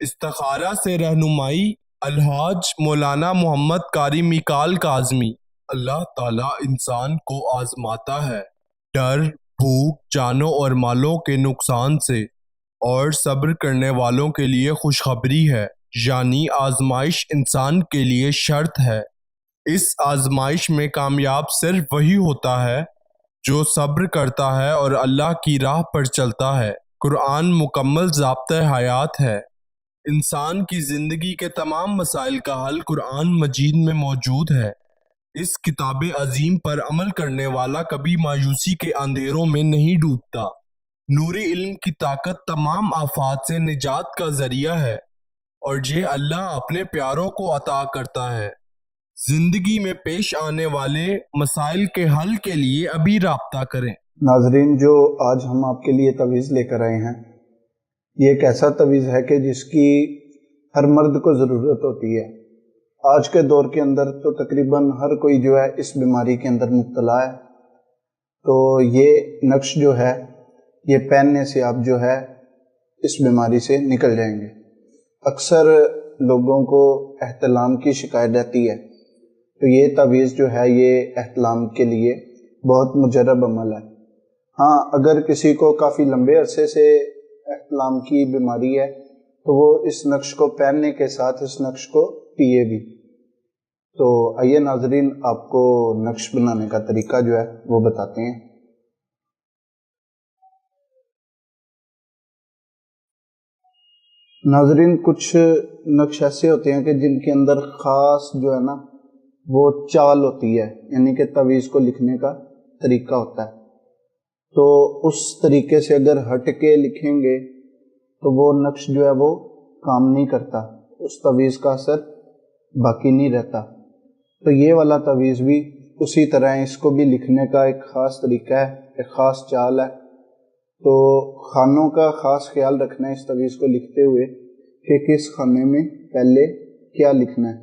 استخارہ سے رہنمائی الحاج مولانا محمد قاری میکال کاظمی۔ اللہ تعالیٰ انسان کو آزماتا ہے ڈر، بھوک، جانوں اور مالوں کے نقصان سے، اور صبر کرنے والوں کے لیے خوشخبری ہے، یعنی آزمائش انسان کے لیے شرط ہے۔ اس آزمائش میں کامیاب صرف وہی ہوتا ہے جو صبر کرتا ہے اور اللہ کی راہ پر چلتا ہے۔ قرآن مکمل ضابطۂ حیات ہے۔ انسان کی زندگی کے تمام مسائل کا حل قرآن مجید میں موجود ہے۔ اس کتاب عظیم پر عمل کرنے والا کبھی مایوسی کے اندھیروں میں نہیں ڈوبتا۔ نور علم کی طاقت تمام آفات سے نجات کا ذریعہ ہے، اور یہ اللہ اپنے پیاروں کو عطا کرتا ہے۔ زندگی میں پیش آنے والے مسائل کے حل کے لیے ابھی رابطہ کریں۔ ناظرین، جو آج ہم آپ کے لیے تعویذ لے کر آئے ہیں، یہ ایک ایسا تعویذ ہے کہ جس کی ہر مرد کو ضرورت ہوتی ہے۔ آج کے دور کے اندر تو تقریباً ہر کوئی جو ہے اس بیماری کے اندر مبتلا ہے، تو یہ نقش جو ہے یہ پہننے سے آپ جو ہے اس بیماری سے نکل جائیں گے۔ اکثر لوگوں کو احتلام کی شکایت رہتی ہے، تو یہ تعویذ جو ہے یہ احتلام کے لیے بہت مجرب عمل ہے۔ ہاں، اگر کسی کو کافی لمبے عرصے سے احتلام کی بیماری ہے تو وہ اس نقش کو پہننے کے ساتھ اس نقش کو پیے بھی۔ تو آئیے ناظرین، آپ کو نقش بنانے کا طریقہ جو ہے وہ بتاتے ہیں۔ ناظرین، کچھ نقش ایسے ہوتے ہیں کہ جن کے اندر خاص جو ہے نا وہ چال ہوتی ہے، یعنی کہ تعویذ کو لکھنے کا طریقہ ہوتا ہے، تو اس طریقے سے اگر ہٹ کے لکھیں گے تو وہ نقش جو ہے وہ کام نہیں کرتا، اس تعویذ کا اثر باقی نہیں رہتا۔ تو یہ والا تعویذ بھی اسی طرح ہے، اس کو بھی لکھنے کا ایک خاص طریقہ ہے، ایک خاص چال ہے۔ تو خانوں کا خاص خیال رکھنا ہے اس تعویذ کو لکھتے ہوئے کہ کس خانے میں پہلے کیا لکھنا ہے۔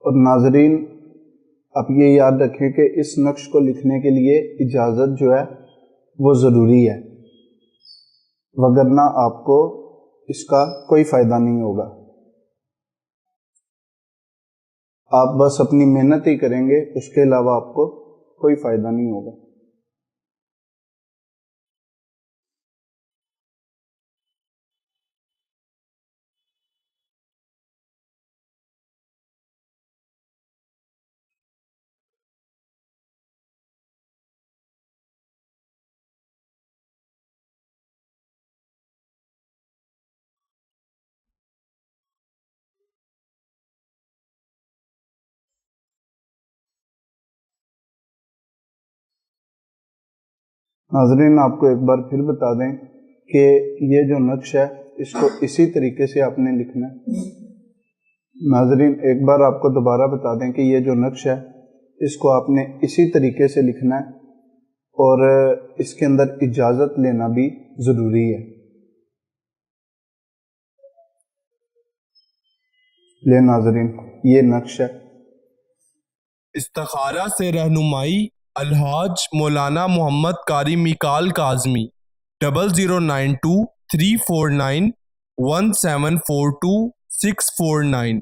اور ناظرین، آپ یہ یاد رکھیں کہ اس نقش کو لکھنے کے لیے اجازت جو ہے وہ ضروری ہے، وگرنہ آپ کو اس کا کوئی فائدہ نہیں ہوگا۔ آپ بس اپنی محنت ہی کریں گے، اس کے علاوہ آپ کو کوئی فائدہ نہیں ہوگا۔ ناظرین، آپ کو ایک بار پھر بتا دیں کہ یہ جو نقش ہے اس کو اسی طریقے سے آپ نے لکھنا ہے۔ ناظرین، ایک بار آپ کو دوبارہ بتا دیں کہ یہ جو نقش ہے اس کو آپ نے اسی طریقے سے لکھنا ہے، اور اس کے اندر اجازت لینا بھی ضروری ہے۔ لے ناظرین، یہ نقش ہے۔ استخارہ سے رہنمائی الحاج مولانا محمد قاری میکال کاظمی 0092 349 1742 649